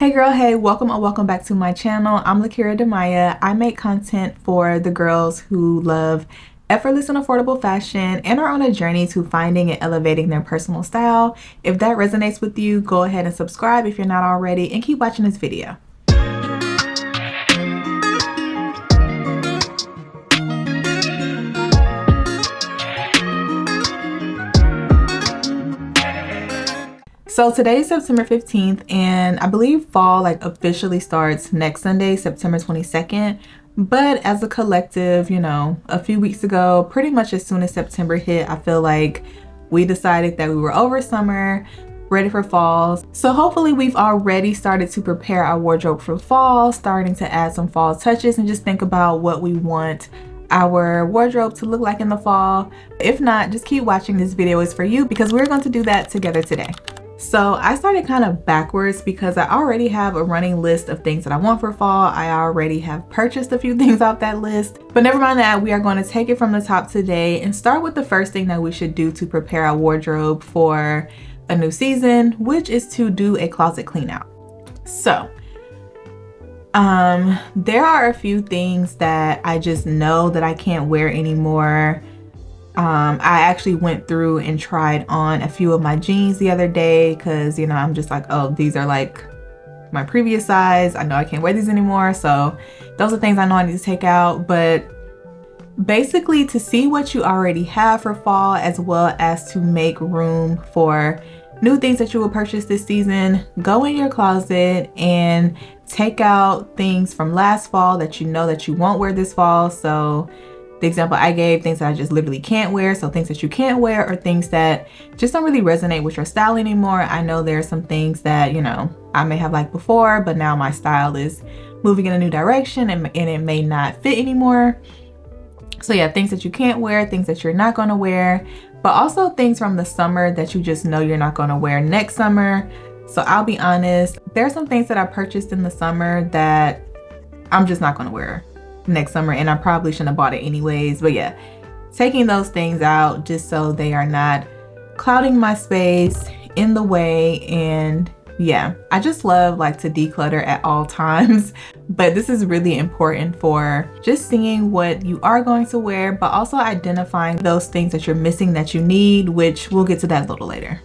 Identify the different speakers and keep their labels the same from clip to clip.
Speaker 1: Hey girl, hey, welcome or welcome back to my channel. I'm Lakira Demaya. I make content for the girls who love effortless and affordable fashion and are on a journey to finding and elevating their personal style. If that resonates with you, go ahead and subscribe if you're not already and keep watching this video. So today's September 15th and I believe fall officially starts next Sunday, September 22nd. But as a collective, a few weeks ago, pretty much as soon as September hit, I feel like we decided that we were over summer, ready for fall. So hopefully we've already started to prepare our wardrobe for fall, starting to add some fall touches and just think about what we want our wardrobe to look like in the fall. If not, just keep watching. This video is for you because we're going to do that together today. So I started kind of backwards because I already have a running list of things that I want for fall. I already have purchased a few things off that list, but never mind that. We are going to take it from the top today and start with the first thing that we should do to prepare our wardrobe for a new season, which is to do a closet clean out. So there are a few things that I just know that I can't wear anymore. I actually went through and tried on a few of my jeans the other day because, I'm just like, oh, these are like my previous size. I know I can't wear these anymore. So those are things I know I need to take out. But basically to see what you already have for fall, as well as to make room for new things that you will purchase this season, go in your closet and take out things from last fall that you know that you won't wear this fall. So the example I gave, things that I just literally can't wear. So things that you can't wear or things that just don't really resonate with your style anymore. I know there are some things that, I may have liked before, but now my style is moving in a new direction and it may not fit anymore. So yeah, things that you can't wear, things that you're not going to wear, but also things from the summer that you just know you're not going to wear next summer. So I'll be honest, there are some things that I purchased in the summer that I'm just not going to wear next summer, and I probably shouldn't have bought it anyways. But yeah, taking those things out just so they are not clouding my space, in the way. And yeah, I just love to declutter at all times, but this is really important for just seeing what you are going to wear, but also identifying those things that you're missing that you need, which we'll get to that a little later.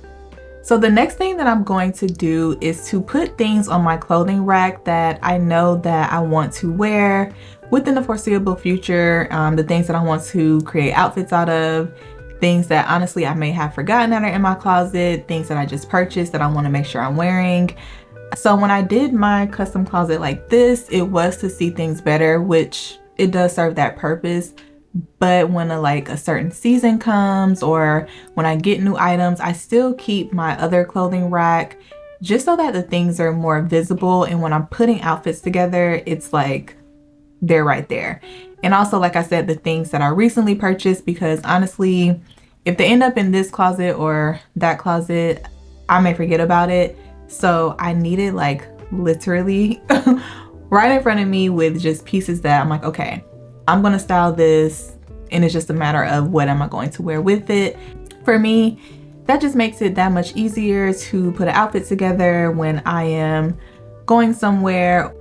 Speaker 1: So the next thing that I'm going to do is to put things on my clothing rack that I know that I want to wear within the foreseeable future, the things that I want to create outfits out of, things that honestly I may have forgotten that are in my closet, things that I just purchased that I want to make sure I'm wearing. So when I did my custom closet like this, it was to see things better, which it does serve that purpose. But when a certain season comes or when I get new items, I still keep my other clothing rack just so that the things are more visible. And when I'm putting outfits together, it's like they're right there. And also, like I said, the things that I recently purchased, because honestly, if they end up in this closet or that closet, I may forget about it. So I need it literally right in front of me with just pieces that I'm like, okay, I'm gonna style this, and it's just a matter of what am I going to wear with it. For me, that just makes it that much easier to put an outfit together when I am going somewhere.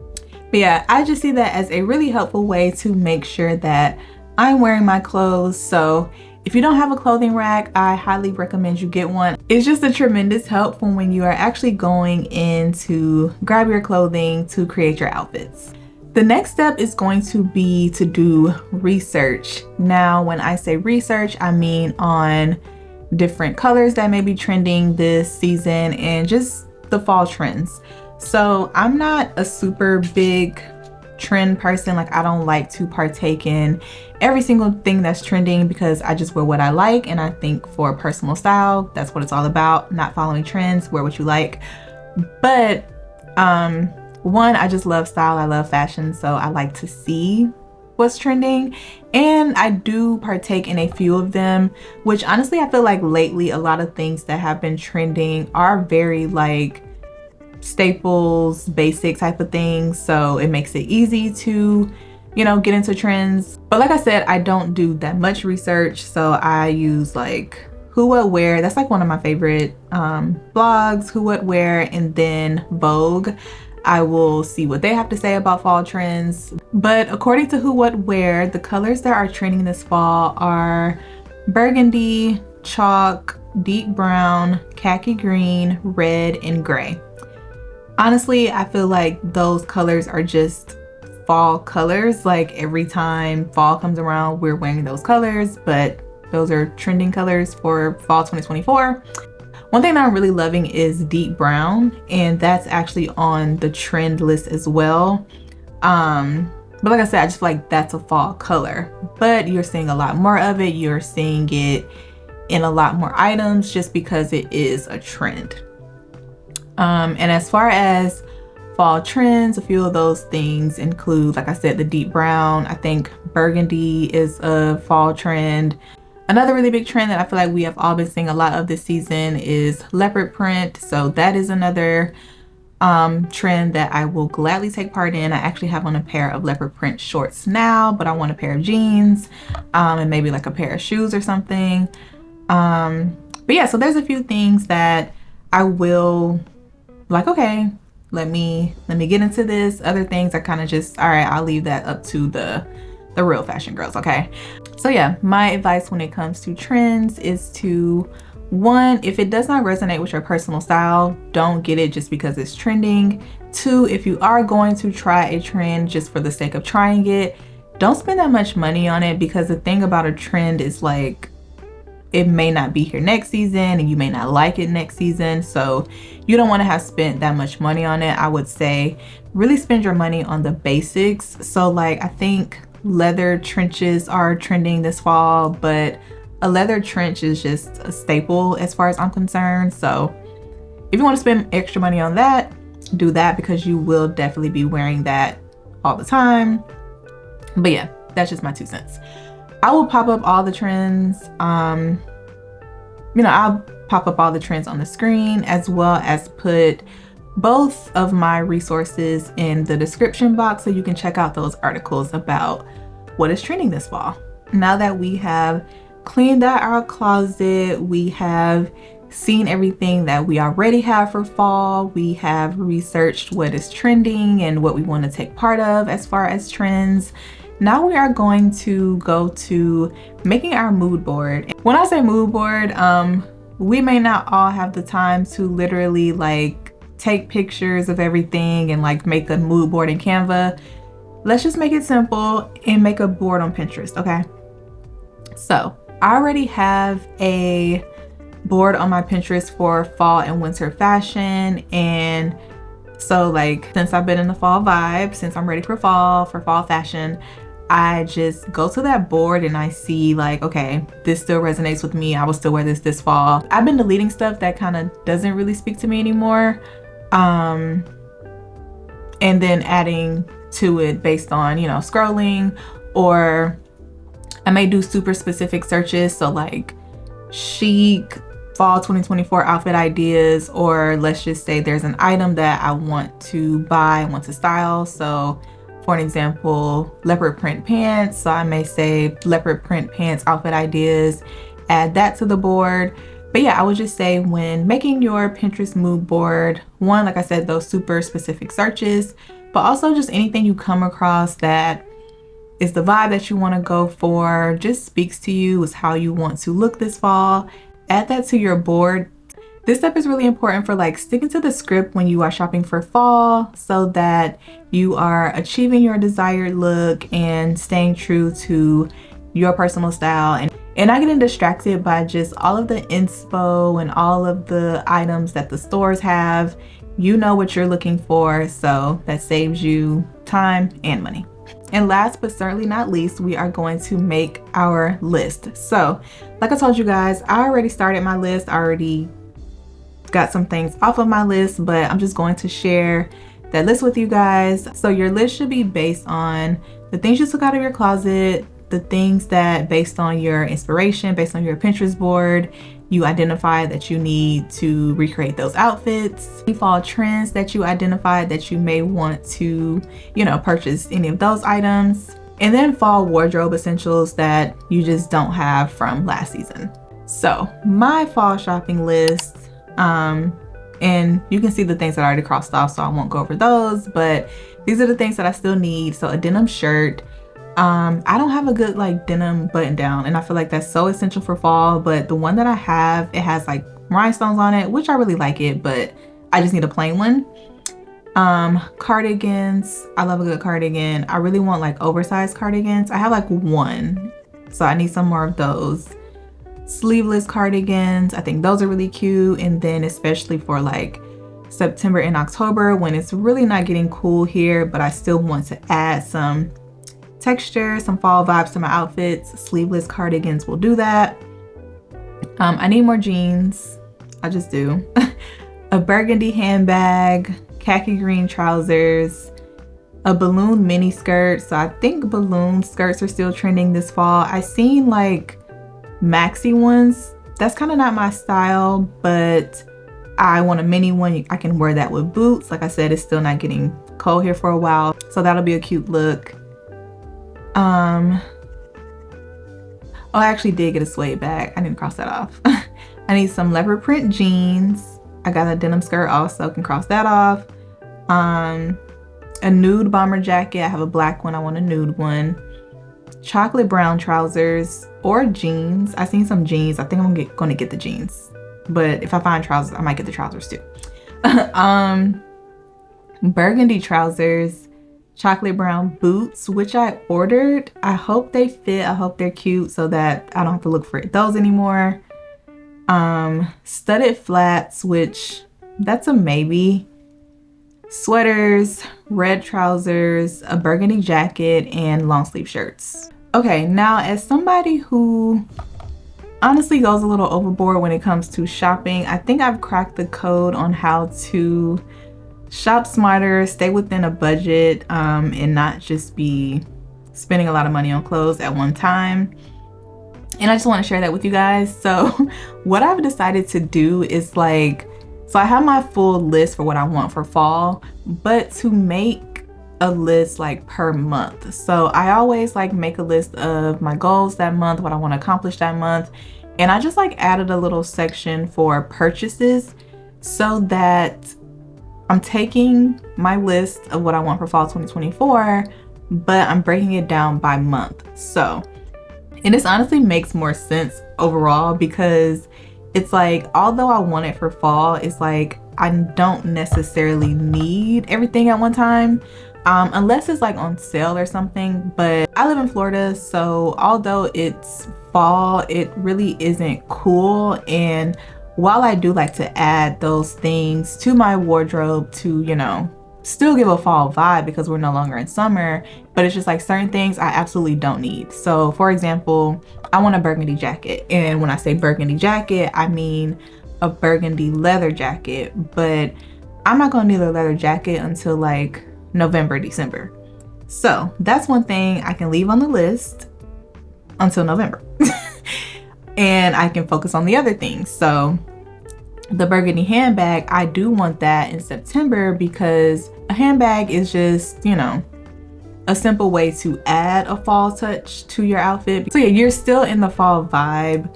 Speaker 1: But yeah, I just see that as a really helpful way to make sure that I'm wearing my clothes. So if you don't have a clothing rack, I highly recommend you get one. It's just a tremendous help when you are actually going in to grab your clothing to create your outfits. The next step is going to be to do research. Now, when I say research, I mean on different colors that may be trending this season and just the fall trends. So I'm not a super big trend person. I don't like to partake in every single thing that's trending because I just wear what I like. And I think for personal style, that's what it's all about. Not following trends, wear what you like. But one, I just love style. I love fashion. So I like to see what's trending. And I do partake in a few of them, which honestly, I feel like lately, a lot of things that have been trending are very staples, basic type of things. So it makes it easy to, get into trends. But like I said, I don't do that much research. So I use Who What Wear. That's one of my favorite blogs, Who What Wear, and then Vogue. I will see what they have to say about fall trends. But according to Who What Wear, the colors that are trending this fall are burgundy, chalk, deep brown, khaki green, red, and gray. Honestly, I feel like those colors are just fall colors. Like every time fall comes around, we're wearing those colors, but those are trending colors for fall 2024. One thing that I'm really loving is deep brown, and that's actually on the trend list as well. But like I said, I just feel like that's a fall color, but you're seeing a lot more of it. You're seeing it in a lot more items just because it is a trend. And as far as fall trends, a few of those things include, like I said, the deep brown. I think burgundy is a fall trend. Another really big trend that I feel like we have all been seeing a lot of this season is leopard print. So that is another trend that I will gladly take part in. I actually have on a pair of leopard print shorts now, but I want a pair of jeans and maybe like a pair of shoes or something. But yeah, so there's a few things that I will like, okay, let me get into this. Other things I kind of just, all right, I'll leave that up to the real fashion girls, okay? So yeah, my advice when it comes to trends is to, one, if it does not resonate with your personal style, don't get it just because it's trending. Two, if you are going to try a trend just for the sake of trying it, don't spend that much money on it, because the thing about a trend is like, it may not be here next season and you may not like it next season. So you don't want to have spent that much money on it. I would say really spend your money on the basics. So like, I think leather trenches are trending this fall, but a leather trench is just a staple as far as I'm concerned. So if you want to spend extra money on that, do that, because you will definitely be wearing that all the time. But yeah, that's just my 2 cents. I will pop up all the trends. I'll pop up all the trends on the screen, as well as put both of my resources in the description box so you can check out those articles about what is trending this fall. Now that we have cleaned out our closet, we have seen everything that we already have for fall, we have researched what is trending and what we want to take part of as far as trends. Now we are going to go to making our mood board. When I say mood board, we may not all have the time to literally like take pictures of everything and like make a mood board in Canva. Let's just make it simple and make a board on Pinterest, okay? So I already have a board on my Pinterest for fall and winter fashion, and so like, since I've been in the fall vibe, since I'm ready for fall fashion, I just go to that board and I see like, okay, this still resonates with me. I will still wear this fall. I've been deleting stuff that kind of doesn't really speak to me anymore. And then adding to it based on, scrolling, or I may do super specific searches. So like chic fall 2024 outfit ideas, or let's just say there's an item that I want to buy, want to style. So for an example, leopard print pants. So I may say leopard print pants outfit ideas, add that to the board. But yeah, I would just say when making your Pinterest mood board, one, like I said, those super specific searches, but also just anything you come across that is the vibe that you want to go for, just speaks to you, is how you want to look this fall. Add that to your board. This step is really important for like sticking to the script when you are shopping for fall, so that you are achieving your desired look and staying true to your personal style, and not getting distracted by just all of the inspo and all of the items that the stores have. You know what you're looking for, so that saves you time and money. And last but certainly not least, we are going to make our list. So like I told you guys, I already started my list. I already got some things off of my list, but I'm just going to share that list with you guys. So your list should be based on the things you took out of your closet, the things that based on your inspiration, based on your Pinterest board, you identified that you need to recreate those outfits, fall trends that you identified that you may want to, purchase any of those items, and then fall wardrobe essentials that you just don't have from last season. So my fall shopping list, and And you can see the things that I already crossed off, so I won't go over those, but these are the things that I still need. So a denim shirt. I don't have a good like denim button down, and I feel like that's so essential for fall, but the one that I have, it has like rhinestones on it, which I really like it, but I just need a plain one. Cardigans. I love a good cardigan. I really want like oversized cardigans. I have like one, so I need some more of those. Sleeveless cardigans, I think those are really cute. And then especially for like September and October, when it's really not getting cool here, but I still want to add some texture, some fall vibes to my outfits, sleeveless cardigans will do that. I need more jeans. I just do. A burgundy handbag, khaki green trousers, a balloon mini skirt. So I think balloon skirts are still trending this fall. I seen like maxi ones. That's kind of not my style, but I want a mini one. I can wear that with boots. Like I said, it's still not getting cold here for a while, so that'll be a cute look. Oh, I actually did get a suede bag. I need to cross that off. I need some leopard print jeans. I got a denim skirt also, can cross that off. A nude bomber jacket. I have a black one. I want a nude one. Chocolate brown trousers or jeans. I seen some jeans. I think I'm gonna get the jeans, but if I find trousers, I might get the trousers too. Burgundy trousers, chocolate brown boots, which I ordered. I hope they fit. I hope they're cute so that I don't have to look for those anymore. Studded flats, which that's a maybe. Sweaters, red trousers, a burgundy jacket, and long sleeve shirts. Okay, now as somebody who honestly goes a little overboard when it comes to shopping, I think I've cracked the code on how to shop smarter, stay within a budget, and not just be spending a lot of money on clothes at one time. And I just want to share that with you guys. So what I've decided to do is like, so I have my full list for what I want for fall, but to make a list like per month. So I always like make a list of my goals that month, what I want to accomplish that month. And I just like added a little section for purchases so that I'm taking my list of what I want for fall 2024, but I'm breaking it down by month. So, and this honestly makes more sense overall because it's like, although I want it for fall, it's like I don't necessarily need everything at one time, unless it's like on sale or something. But I live in Florida, so although it's fall, it really isn't cool. And while I do like to add those things to my wardrobe to, you know, still give a fall vibe because we're no longer in summer, but it's just like certain things I absolutely don't need. So for example, I want a burgundy jacket, and when I say burgundy jacket, I mean a burgundy leather jacket, but I'm not gonna need a leather jacket until like November, December. So that's one thing I can leave on the list until November. And I can focus on the other things. So the burgundy handbag, I do want that in September because a handbag is just, you know, a simple way to add a fall touch to your outfit. So yeah, you're still in the fall vibe,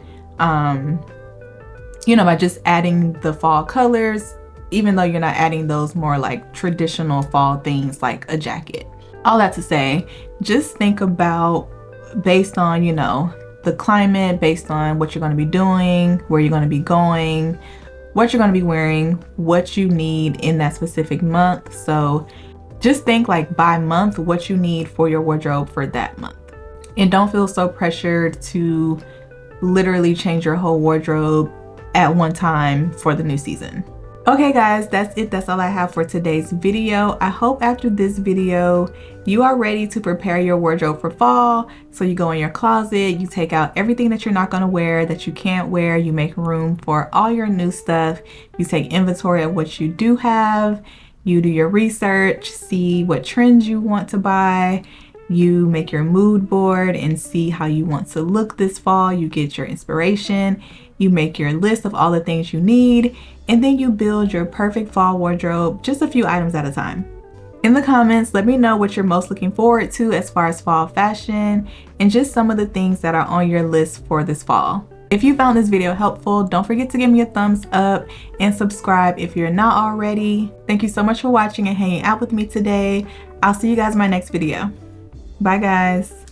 Speaker 1: you know, by just adding the fall colors, even though you're not adding those more like traditional fall things like a jacket. All that to say, just think about, based on, you know, the climate, based on what you're going to be doing, where you're going to be going, what you're going to be wearing, what you need in that specific month. So just think like by month what you need for your wardrobe for that month. And don't feel so pressured to literally change your whole wardrobe at one time for the new season. Okay guys, that's it. That's all I have for today's video. I hope after this video, you are ready to prepare your wardrobe for fall. So you go in your closet, you take out everything that you're not gonna wear, that you can't wear, you make room for all your new stuff. You take inventory of what you do have, you do your research, see what trends you want to buy, you make your mood board and see how you want to look this fall. You get your inspiration, you make your list of all the things you need, and then you build your perfect fall wardrobe, just a few items at a time. In the comments, let me know what you're most looking forward to as far as fall fashion and just some of the things that are on your list for this fall. If you found this video helpful, don't forget to give me a thumbs up and subscribe if you're not already. Thank you so much for watching and hanging out with me today. I'll see you guys in my next video. Bye guys.